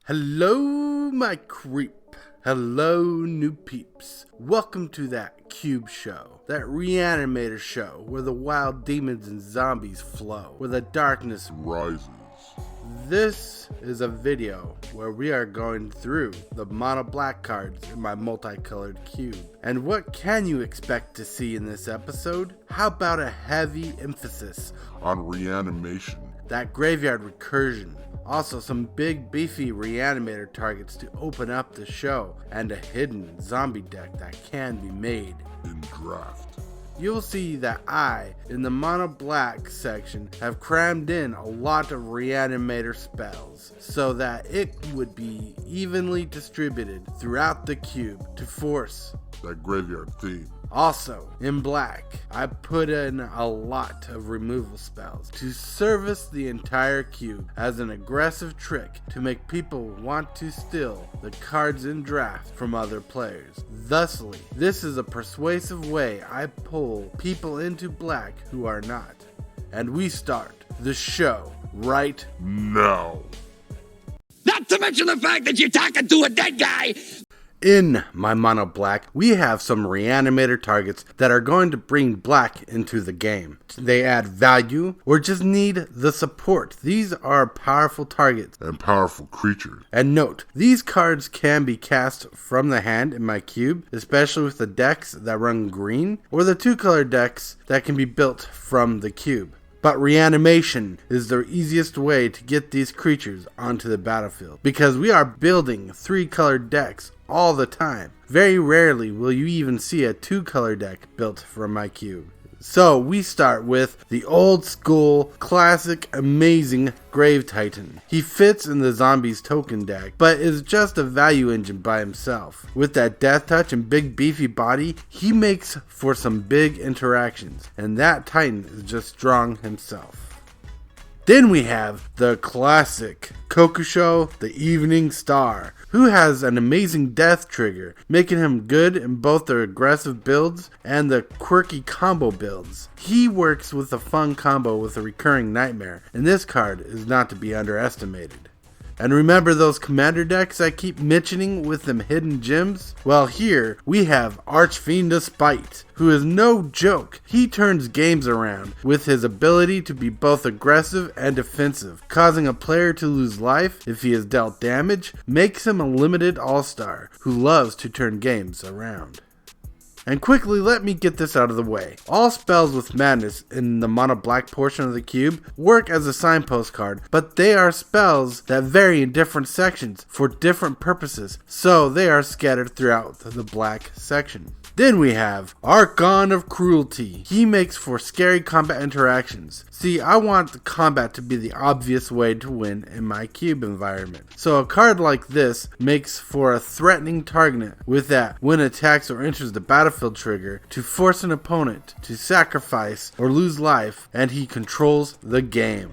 Hello, my creep. Hello, new peeps. Welcome to that cube show, that reanimator show where the wild demons and zombies flow, where the darkness rises. This is a video where we are going through the mono black cards in my multicolored cube. And what can you expect to see in this episode? How about a heavy emphasis on reanimation, that graveyard recursion, also some big beefy reanimator targets to open up the show, and a hidden zombie deck that can be made in draft. You'll see that I, in the mono black section, have crammed in a lot of reanimator spells so that it would be evenly distributed throughout the cube to force that graveyard theme. Also, in black, I put in a lot of removal spells to service the entire cube as an aggressive trick to make people want to steal the cards in draft from other players. Thusly, this is a persuasive way I pull people into black who are not. And we start the show right now. Not to mention the fact that you're talking to a dead guy! In my mono black, we have some reanimator targets that are going to bring black into the game. They add value or just need the support. These are powerful targets and powerful creatures. And note, these cards can be cast from the hand in my cube, especially with the decks that run green or the two-color decks that can be built from the cube. But reanimation is the easiest way to get these creatures onto the battlefield because we are building three-colored decks all the time. Very rarely will you even see a two-color deck built from my cube. So we start with the old school, classic, amazing Grave Titan. He fits in the zombies token deck, but is just a value engine by himself. With that death touch and big beefy body, he makes for some big interactions, and that Titan is just strong himself. Then we have the classic Kokusho, the Evening Star, who has an amazing death trigger, making him good in both the aggressive builds and the quirky combo builds. He works with a fun combo with a recurring nightmare, and this card is not to be underestimated. And remember those commander decks I keep mentioning with them hidden gems? Well, here we have Archfiend of Spite, who is no joke. He turns games around with his ability to be both aggressive and defensive, causing a player to lose life if he is dealt damage, makes him a limited all-star who loves to turn games around. And quickly, let me get this out of the way. All spells with madness in the mono black portion of the cube work as a signpost card, but they are spells that vary in different sections for different purposes, so they are scattered throughout the black section. Then we have Archon of Cruelty. He makes for scary combat interactions. See, I want the combat to be the obvious way to win in my cube environment. So a card like this makes for a threatening target with that when attacks or enters the battlefield trigger to force an opponent to sacrifice or lose life, and he controls the game.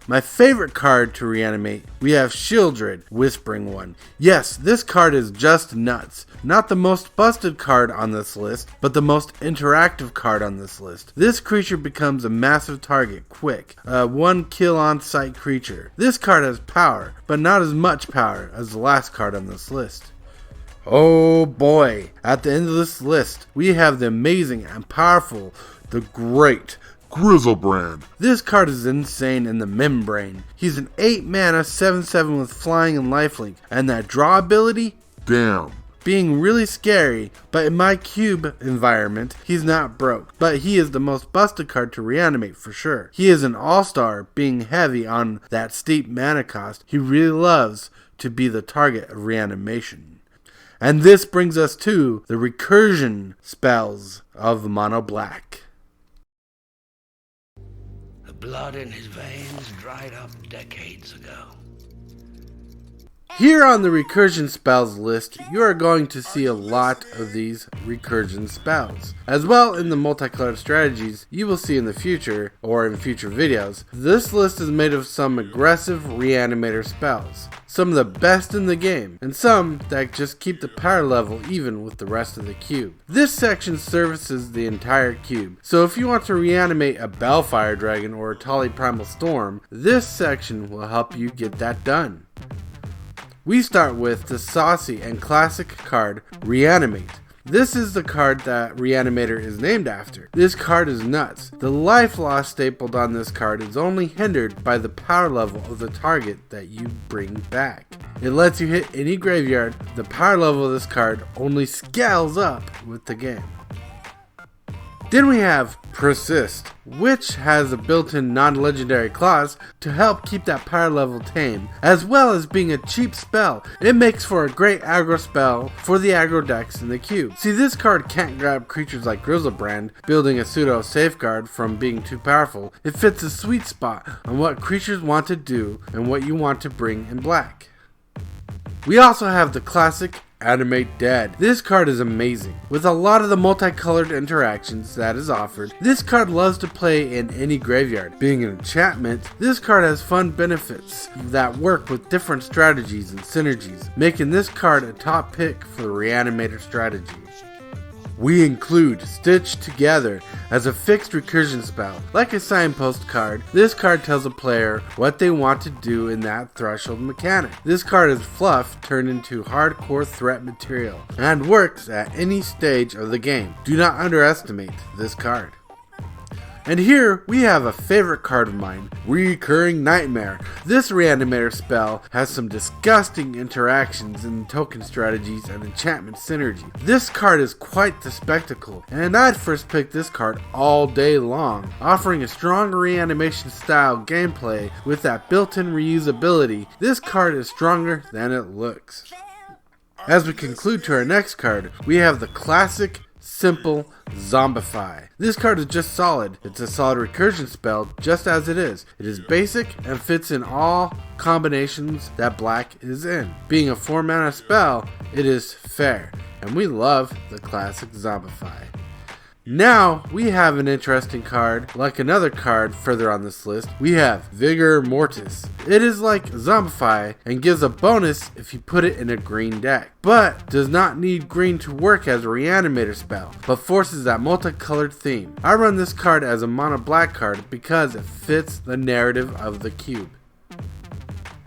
My favorite card to reanimate, we have Shieldred, Whispering One. Yes, this card is just nuts. Not the most busted card on this list, but the most interactive card on this list. This creature becomes a massive target quick, a one kill on sight creature. This card has power, but not as much power as the last card on this list. Oh boy, at the end of this list, we have the amazing and powerful, the great Grizzlebrand. This card is insane in the membrane. He's an 8 mana 7/7 with flying and lifelink, and that draw ability? Damn. Being really scary, but in my cube environment, he's not broke. But he is the most busted card to reanimate for sure. He is an all-star, being heavy on that steep mana cost. He really loves to be the target of reanimation. And this brings us to the recursion spells of mono black. Blood in his veins dried up decades ago. Here on the recursion spells list, you are going to see a lot of these recursion spells. As well in the multicolored strategies you will see in the future, or in future videos, this list is made of some aggressive reanimator spells. Some of the best in the game, and some that just keep the power level even with the rest of the cube. This section services the entire cube, so if you want to reanimate a Bellfire Dragon or a Tali Primal Storm, this section will help you get that done. We start with the saucy and classic card, Reanimate. This is the card that Reanimator is named after. This card is nuts. The life loss stapled on this card is only hindered by the power level of the target that you bring back. It lets you hit any graveyard. The power level of this card only scales up with the game. Then we have Persist, which has a built-in non-legendary clause to help keep that power level tame, as well as being a cheap spell. It makes for a great aggro spell for the aggro decks in the cube. See, this card can't grab creatures like Grizzlebrand, building a pseudo safeguard from being too powerful. It fits a sweet spot on what creatures want to do and what you want to bring in black. We also have the classic Animate Dead. This card is amazing. With a lot of the multicolored interactions that is offered, this card loves to play in any graveyard. Being an enchantment, this card has fun benefits that work with different strategies and synergies, making this card a top pick for the Reanimator strategy. We include Stitch Together as a fixed recursion spell. Like a signpost card, this card tells a player what they want to do in that threshold mechanic. This card is fluff turned into hardcore threat material and works at any stage of the game. Do not underestimate this card. And here we have a favorite card of mine, Recurring Nightmare. This Reanimator spell has some disgusting interactions in token strategies and enchantment synergy. This card is quite the spectacle, and I'd first pick this card all day long, offering a strong reanimation style gameplay with that built-in reusability. This card is stronger than it looks. As we conclude to our next card, we have the classic simple Zombify. This card is just solid. It's a solid recursion spell just as it is. It is basic and fits in all combinations that black is in. Being a 4-mana spell, it is fair, and we love the classic Zombify. Now we have an interesting card. Like another card further on this list, we have Vigor Mortis. It is like Zombify and gives a bonus if you put it in a green deck, but does not need green to work as a Reanimator spell, but forces that multicolored theme. I run this card as a mono black card because it fits the narrative of the cube.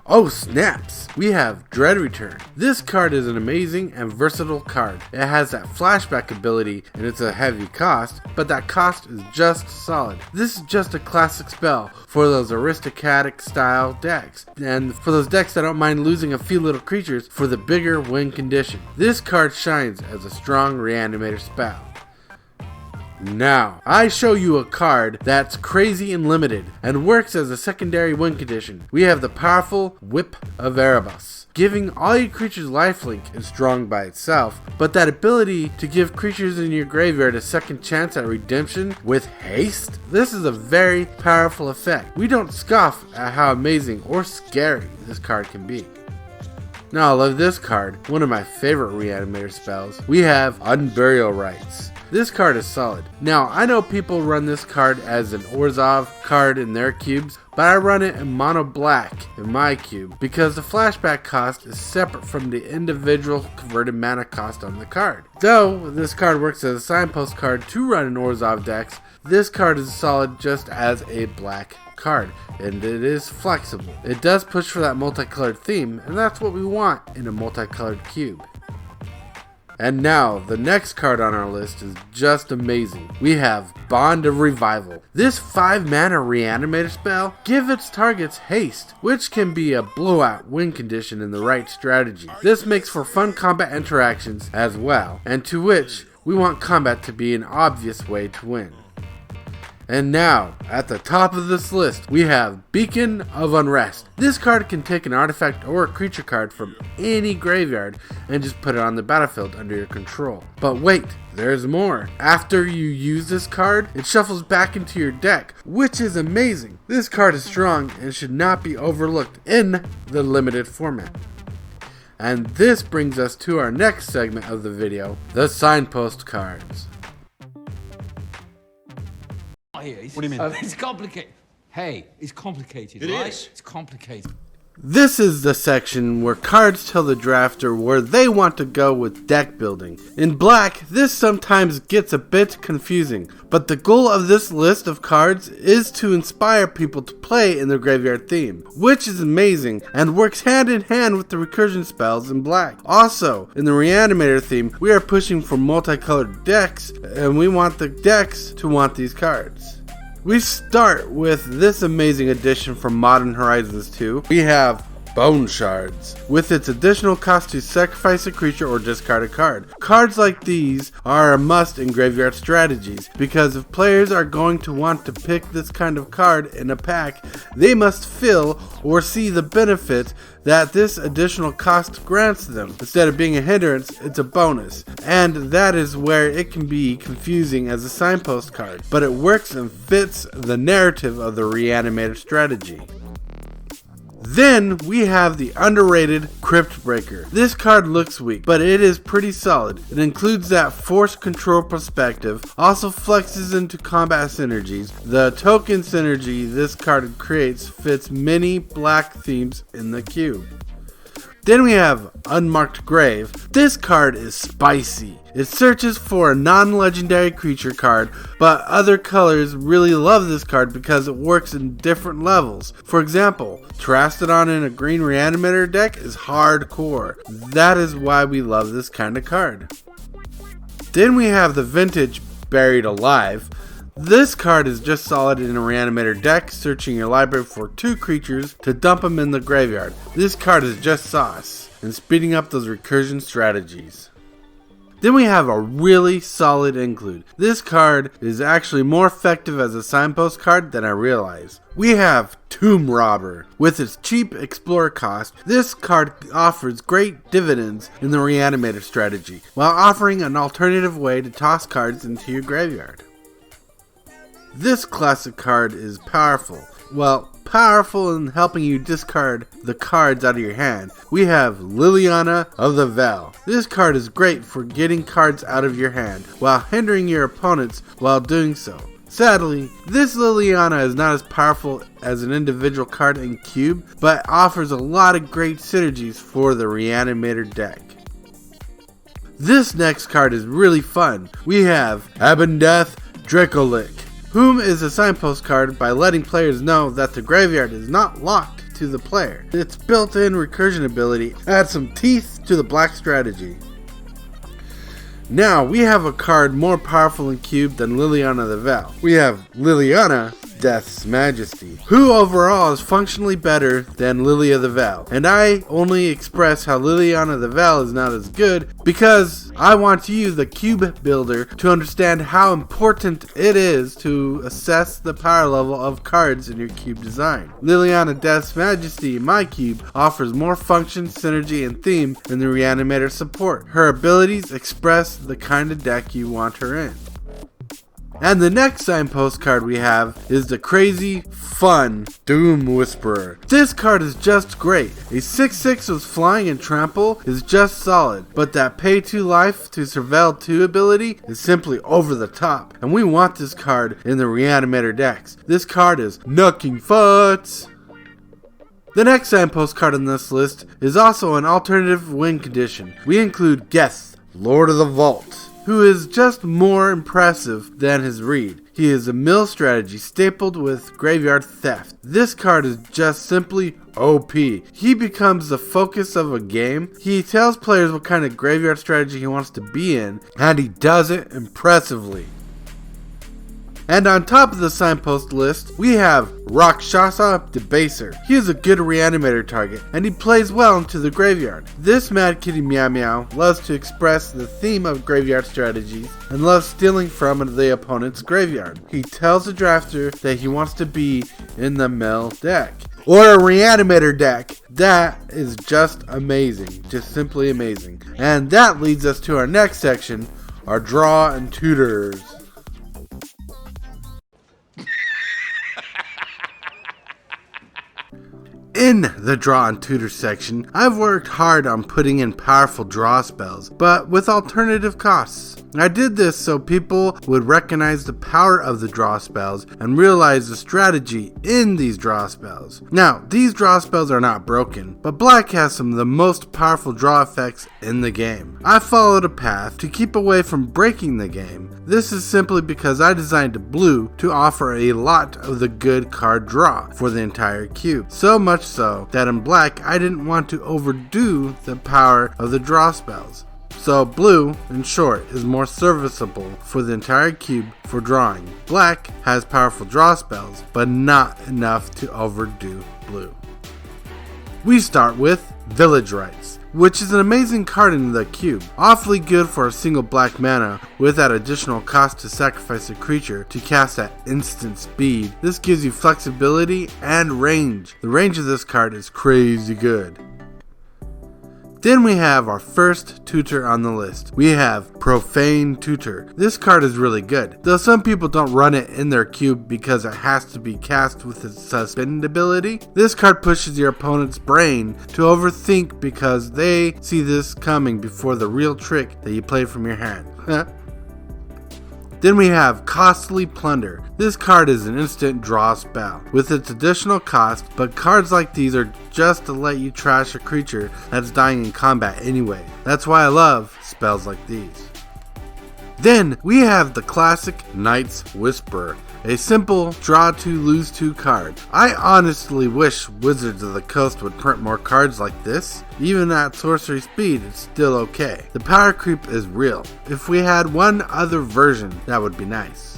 Oh snaps! We have Dread Return. This card is an amazing and versatile card. It has that flashback ability and it's a heavy cost, but that cost is just solid. This is just a classic spell for those aristocratic style decks, and for those decks that don't mind losing a few little creatures for the bigger win condition. This card shines as a strong Reanimator spell. Now, I show you a card that's crazy and limited and works as a secondary win condition. We have the powerful Whip of Erebus. Giving all your creatures lifelink is strong by itself, but that ability to give creatures in your graveyard a second chance at redemption with haste? This is a very powerful effect. We don't scoff at how amazing or scary this card can be. Now I love this card, one of my favorite Reanimator spells. We have Unburial Rites. This card is solid. Now, I know people run this card as an Orzhov card in their cubes, but I run it in mono black in my cube because the flashback cost is separate from the individual converted mana cost on the card. Though this card works as a signpost card to run in Orzhov decks, this card is solid just as a black card, and it is flexible. It does push for that multicolored theme, and that's what we want in a multicolored cube. And now, the next card on our list is just amazing. We have Bond of Revival. This 5-mana Reanimator spell gives its targets haste, which can be a blowout win condition in the right strategy. This makes for fun combat interactions as well, and to which we want combat to be an obvious way to win. And now, at the top of this list, we have Beacon of Unrest. This card can take an artifact or a creature card from any graveyard and just put it on the battlefield under your control. But wait, there's more. After you use this card, it shuffles back into your deck, which is amazing. This card is strong and should not be overlooked in the limited format. And this brings us to our next segment of the video, the signpost cards. What do you mean? It's complicated. Hey, it's complicated, right? Is. It's complicated. This is the section where cards tell the drafter where they want to go with deck building. In black, this sometimes gets a bit confusing, but the goal of this list of cards is to inspire people to play in the graveyard theme, which is amazing and works hand in hand with the recursion spells in black. Also, in the Reanimator theme, we are pushing for multicolored decks, and we want the decks to want these cards. We start with this amazing addition from Modern Horizons 2. We have Bone Shards, with its additional cost to sacrifice a creature or discard a card. Cards like these are a must in graveyard strategies, because if players are going to want to pick this kind of card in a pack, they must feel or see the benefit that this additional cost grants them. Instead of being a hindrance, it's a bonus, and that is where it can be confusing as a signpost card, but it works and fits the narrative of the Reanimator strategy. Then we have the underrated Crypt Breaker. This card looks weak, but it is pretty solid. It includes that force control perspective, also flexes into combat synergies. The token synergy this card creates fits many black themes in the cube. Then we have Unmarked Grave. This card is spicy. It searches for a non-legendary creature card, but other colors really love this card because it works in different levels. For example, Terastodon in a green Reanimator deck is hardcore. That is why we love this kind of card. Then we have the Vintage Buried Alive. This card is just solid in a Reanimator deck, searching your library for 2 creatures to dump them in the graveyard. This card is just sauce, and speeding up those recursion strategies. Then we have a really solid include. This card is actually more effective as a signpost card than I realized. We have Tomb Robber. With its cheap explorer cost, this card offers great dividends in the Reanimator strategy, while offering an alternative way to toss cards into your graveyard. This classic card is powerful. Well, powerful in helping you discard the cards out of your hand. We have Liliana of the Veil. This card is great for getting cards out of your hand while hindering your opponents while doing so. Sadly, this Liliana is not as powerful as an individual card in Cube, but offers a lot of great synergies for the Reanimator deck. This next card is really fun. We have Abendeth Dracolic, whom is a signpost card by letting players know that the graveyard is not locked to the player. Its built-in recursion ability adds some teeth to the black strategy. Now we have a card more powerful in Cube than Liliana the Veil. We have Liliana, Death's Majesty, who overall is functionally better than Lilia the Veil. And I only express how Liliana the Veil is not as good because I want you, the cube builder, to understand how important it is to assess the power level of cards in your cube design. Liliana Death's Majesty in my cube offers more function, synergy, and theme than the Reanimator support. Her abilities express the kind of deck you want her in. And the next signpost card we have is the crazy, fun Doom Whisperer. This card is just great. A 6/6 with flying and trample is just solid, but that pay 2 life to surveil 2 ability is simply over the top, and we want this card in the Reanimator decks. This card is Knucking Futs. The next signpost card on this list is also an alternative win condition. We include Geth, Lord of the Vault, who is just more impressive than his read. He is a mill strategy stapled with graveyard theft. This card is just simply OP. He becomes the focus of a game. He tells players what kind of graveyard strategy he wants to be in, and he does it impressively. And on top of the signpost list, we have Rakshasa Debaser. He is a good Reanimator target, and he plays well into the graveyard. This Mad Kitty Meow Meow loves to express the theme of graveyard strategies and loves stealing from the opponent's graveyard. He tells the drafter that he wants to be in the mill deck, or a Reanimator deck. That is just amazing, just simply amazing. And that leads us to our next section, our draw and tutors. In the draw and tutor section, I've worked hard on putting in powerful draw spells, but with alternative costs. I did this so people would recognize the power of the draw spells and realize the strategy in these draw spells. Now, these draw spells are not broken, but black has some of the most powerful draw effects in the game. I followed a path to keep away from breaking the game. This is simply because I designed blue to offer a lot of the good card draw for the entire cube. So much so that in black I didn't want to overdo the power of the draw spells. So blue, in short, is more serviceable for the entire cube for drawing. Black has powerful draw spells, but not enough to overdo blue. We start with Village Rites, which is an amazing card in the cube. Awfully good for a single black mana with that additional cost to sacrifice a creature to cast at instant speed. This gives you flexibility and range. The range of this card is crazy good. Then we have our first tutor on the list. We have Profane Tutor. This card is really good, though some people don't run it in their cube because it has to be cast with its suspend ability. This card pushes your opponent's brain to overthink because they see this coming before the real trick that you played from your hand. Then we have Costly Plunder. This card is an instant draw spell with its additional cost, but cards like these are just to let you trash a creature that's dying in combat anyway. That's why I love spells like these. Then we have the classic Knight's Whisperer, a simple draw 2 lose 2 card. I honestly wish Wizards of the Coast would print more cards like this. Even at sorcery speed, it's still okay. The power creep is real. If we had one other version, that would be nice.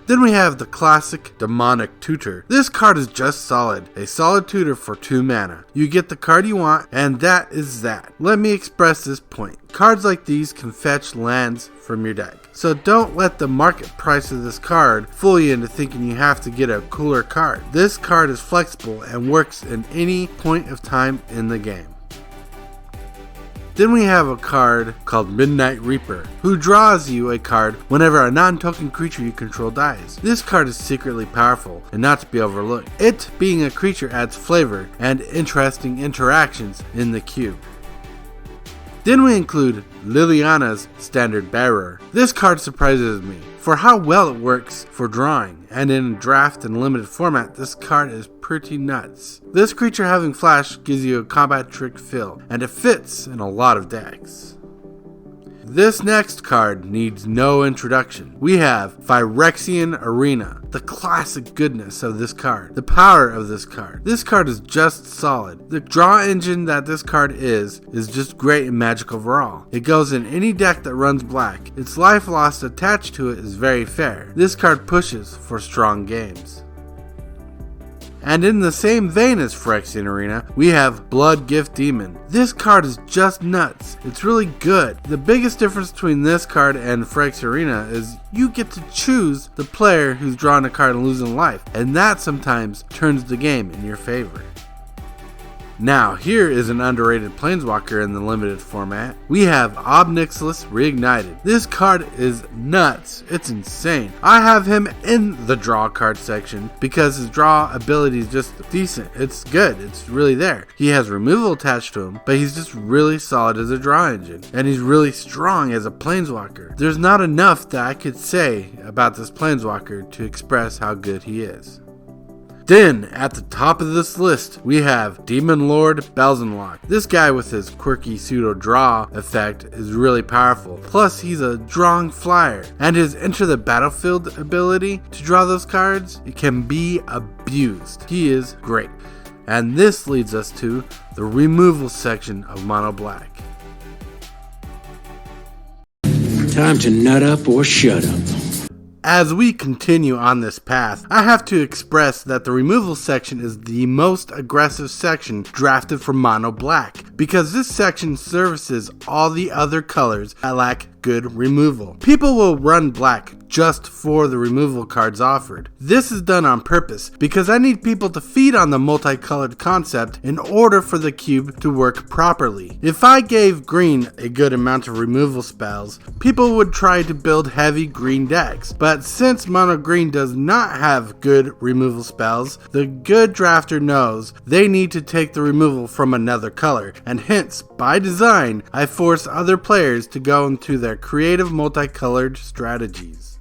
Then we have the classic Demonic Tutor. This card is just solid. A solid tutor for 2 mana. You get the card you want, and that is that. Let me express this point. Cards like these can fetch lands from your deck. So don't let the market price of this card fool you into thinking you have to get a cooler card. This card is flexible and works in any point of time in the game. Then we have a card called Midnight Reaper, who draws you a card whenever a non-token creature you control dies. This card is secretly powerful and not to be overlooked. It being a creature adds flavor and interesting interactions in the cube. Then we include Liliana's Standard Bearer. This card surprises me for how well it works for drawing, and in draft and limited format, this card is pretty nuts. This creature having flash gives you a combat trick fill, and it fits in a lot of decks. This next card needs no introduction. We have Phyrexian Arena, the classic goodness of this card, the power of this card. This card is just solid. The draw engine that this card is just great in Magic overall. It goes in any deck that runs black. Its life loss attached to it is very fair. This card pushes for strong games. And in the same vein as Phyrexian Arena, we have Blood Gift Demon. This card is just nuts. It's really good. The biggest difference between this card and Phyrexian Arena is you get to choose the player who's drawing a card and losing life, and that sometimes turns the game in your favor. Now, here is an underrated Planeswalker in the limited format. We have Obnixilis Reignited. This card is nuts. It's insane. I have him in the draw card section because his draw ability is just decent. It's good. It's really there. He has removal attached to him, but he's just really solid as a draw engine. And he's really strong as a Planeswalker. There's not enough that I could say about this Planeswalker to express how good he is. Then, at the top of this list, we have Demon Lord Belzenlock. This guy with his quirky pseudo-draw effect is really powerful. Plus, he's a drawing flyer. And his Enter the Battlefield ability to draw those cards, it can be abused. He is great. And this leads us to the removal section of Mono Black. Time to nut up or shut up. As we continue on this path, I have to express that the removal section is the most aggressive section drafted for Mono Black, because this section services all the other colors that lack good removal. People will run black just for the removal cards offered. This is done on purpose because I need people to feed on the multicolored concept in order for the cube to work properly. If I gave green a good amount of removal spells, people would try to build heavy green decks, but since mono green does not have good removal spells, the good drafter knows they need to take the removal from another color, and hence, by design, I force other players to go into their creative multicolored strategies.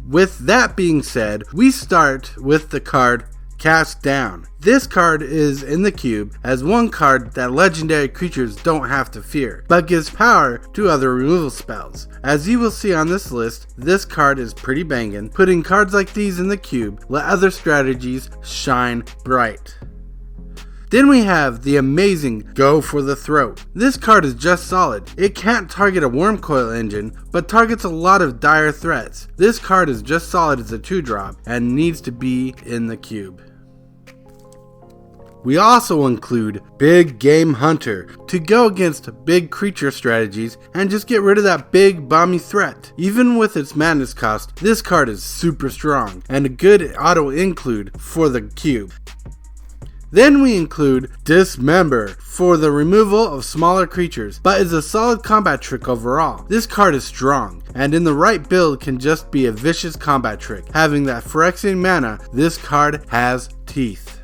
With that being said, we start with the card Cast Down. This card is in the cube as one card that legendary creatures don't have to fear, but gives power to other removal spells. As you will see on this list, this card is pretty bangin'. Putting cards like these in the cube let other strategies shine bright. Then we have the amazing Go for the Throat. This card is just solid. It can't target a Worm Coil engine, but targets a lot of dire threats. This card is just solid as a 2-drop and needs to be in the cube. We also include Big Game Hunter to go against big creature strategies and just get rid of that big bomby threat. Even with its madness cost, this card is super strong and a good auto include for the cube. Then we include Dismember for the removal of smaller creatures, but is a solid combat trick overall. This card is strong, and in the right build can just be a vicious combat trick. Having that Phyrexian mana, this card has teeth.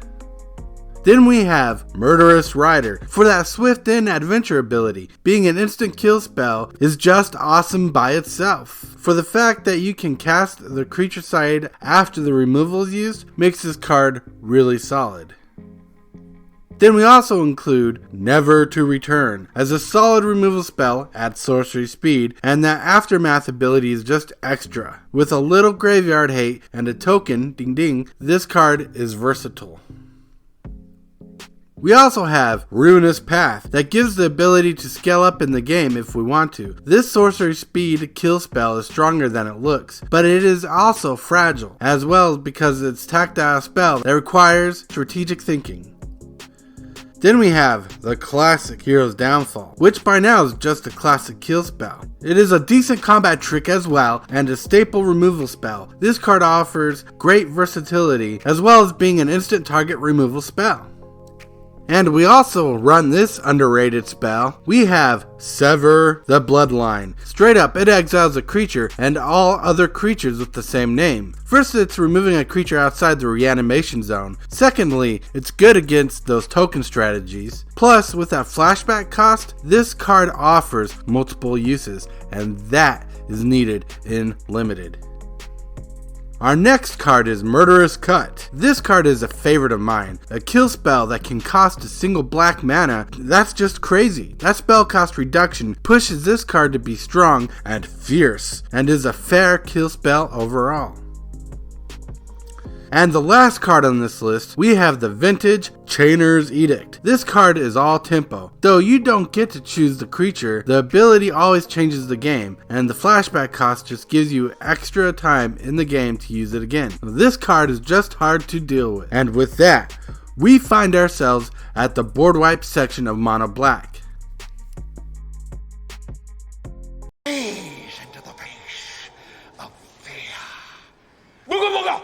Then we have Murderous Rider for that swift in adventure ability. Being an instant kill spell is just awesome by itself. For the fact that you can cast the creature side after the removal is used makes this card really solid. Then we also include Never to Return as a solid removal spell at sorcery speed, and that Aftermath ability is just extra. With a little graveyard hate and a token, ding ding, this card is versatile. We also have Ruinous Path that gives the ability to scale up in the game if we want to. This sorcery speed kill spell is stronger than it looks, but it is also fragile, as well because it's a tactile spell that requires strategic thinking. Then we have the classic Hero's Downfall, which by now is just a classic kill spell. It is a decent combat trick as well, and a staple removal spell. This card offers great versatility, as well as being an instant target removal spell. And we also run this underrated spell. We have Sever the Bloodline. Straight up, it exiles a creature and all other creatures with the same name. First, it's removing a creature outside the reanimation zone. Secondly, it's good against those token strategies. Plus, with that flashback cost, this card offers multiple uses, and that is needed in Limited. Our next card is Murderous Cut. This card is a favorite of mine. A kill spell that can cost a single black mana. That's just crazy. That spell cost reduction pushes this card to be strong and fierce, and is a fair kill spell overall. And the last card on this list, we have the vintage Chainer's Edict. This card is all tempo. Though you don't get to choose the creature, the ability always changes the game, and the flashback cost just gives you extra time in the game to use it again. This card is just hard to deal with. And with that, we find ourselves at the board wipe section of Mono Black. Gaze into the face of fear. Booga booga!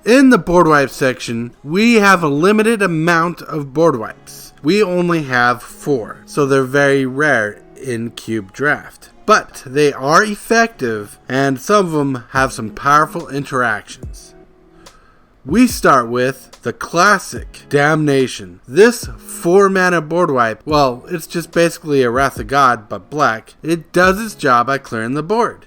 In the board wipe section, we have a limited amount of board wipes. We only have 4, so they're very rare in Cube Draft. But they are effective, and some of them have some powerful interactions. We start with the classic Damnation. This 4 mana board wipe, well, it's just basically a Wrath of God, but black. It does its job by clearing the board.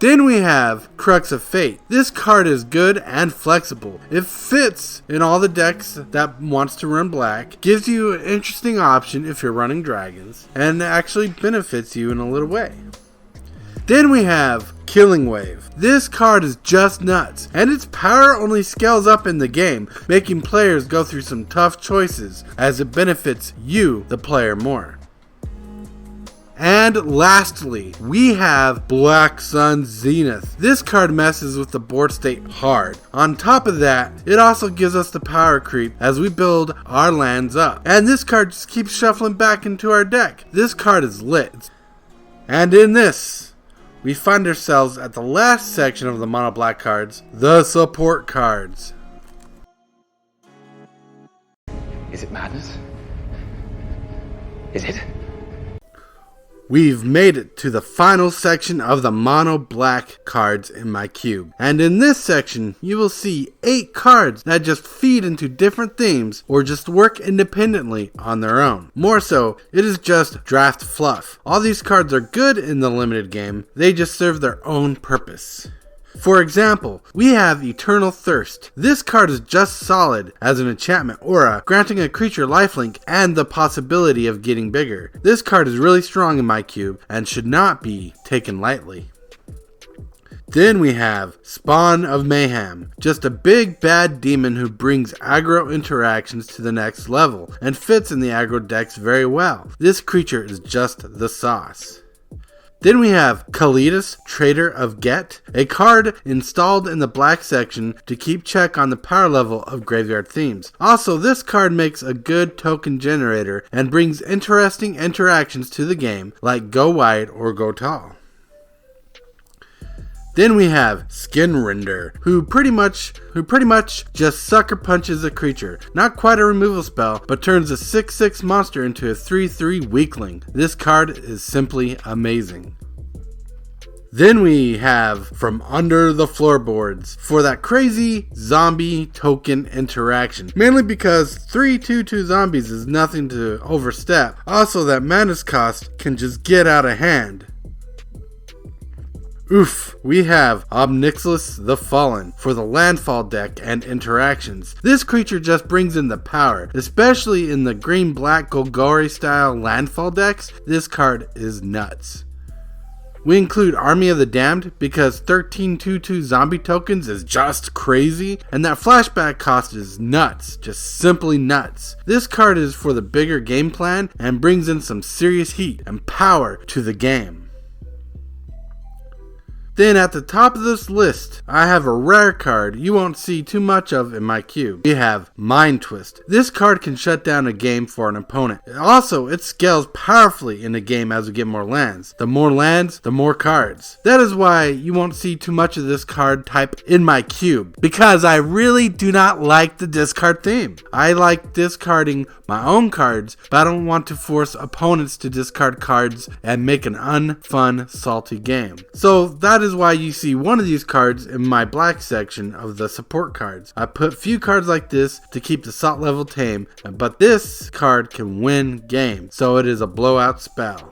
Then we have Crux of Fate. This card is good and flexible. It fits in all the decks that wants to run black, gives you an interesting option if you're running dragons, and actually benefits you in a little way. Then we have Killing Wave. This card is just nuts, and its power only scales up in the game, making players go through some tough choices as it benefits you, the player, more. And lastly, we have Black Sun Zenith. This card messes with the board state hard. On top of that, it also gives us the power creep as we build our lands up. And this card just keeps shuffling back into our deck. This card is lit. And in this, we find ourselves at the last section of the mono black cards, the support cards. Is it madness? Is it? We've made it to the final section of the mono black cards in my cube. And in this section, you will see 8 cards that just feed into different themes or just work independently on their own. More so, it is just draft fluff. All these cards are good in the limited game, they just serve their own purpose. For example, we have Eternal Thirst. This card is just solid as an enchantment aura, granting a creature lifelink and the possibility of getting bigger. This card is really strong in my cube and should not be taken lightly. Then we have Spawn of Mayhem, just a big bad demon who brings aggro interactions to the next level and fits in the aggro decks very well. This creature is just the sauce. Then we have Kalidas, Trader of Get, a card installed in the black section to keep check on the power level of graveyard themes. Also, this card makes a good token generator and brings interesting interactions to the game, like Go Wide or Go Tall. Then we have Skinrender, who pretty much just sucker punches a creature. Not quite a removal spell, but turns a 6/6 monster into a 3/3 weakling. This card is simply amazing. Then we have From Under the Floorboards for that crazy zombie token interaction. Mainly because 3/2/2 zombies is nothing to overstep. Also, that mana's cost can just get out of hand. Oof, we have Obnixilis the Fallen for the landfall deck and interactions. This creature just brings in the power, especially in the green-black Golgari style landfall decks. This card is nuts. We include Army of the Damned because 13/2/2 zombie tokens is just crazy, and that flashback cost is nuts, just simply nuts. This card is for the bigger game plan and brings in some serious heat and power to the game. Then at the top of this list, I have a rare card you won't see too much of in my cube. We have Mind Twist. This card can shut down a game for an opponent. Also, it scales powerfully in the game as we get more lands. The more lands, the more cards. That is why you won't see too much of this card type in my cube, because I really do not like the discard theme. I like discarding my own cards, but I don't want to force opponents to discard cards and make an unfun, salty game. So that is why you see one of these cards in my black section of the support cards. I put few cards like this to keep the salt level tame, but this card can win games, so it is a blowout spell.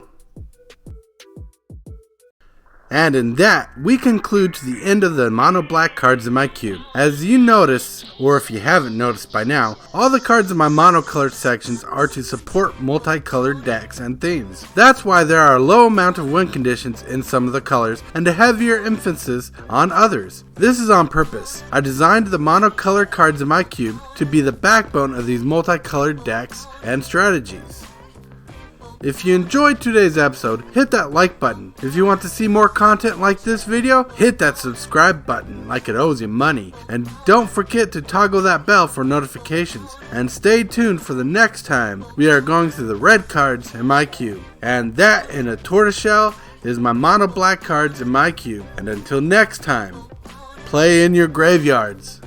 And in that, we conclude to the end of the mono black cards in my cube. As you notice, or if you haven't noticed by now, all the cards in my monocolored sections are to support multicolored decks and themes. That's why there are a low amount of win conditions in some of the colors and a heavier emphasis on others. This is on purpose. I designed the monocolored cards in my cube to be the backbone of these multicolored decks and strategies. If you enjoyed today's episode, hit that like button. If you want to see more content like this video, hit that subscribe button like it owes you money. And don't forget to toggle that bell for notifications. And stay tuned for the next time we are going through the red cards in my cube. And that in a tortoiseshell is my mono black cards in my cube. And until next time, play in your graveyards.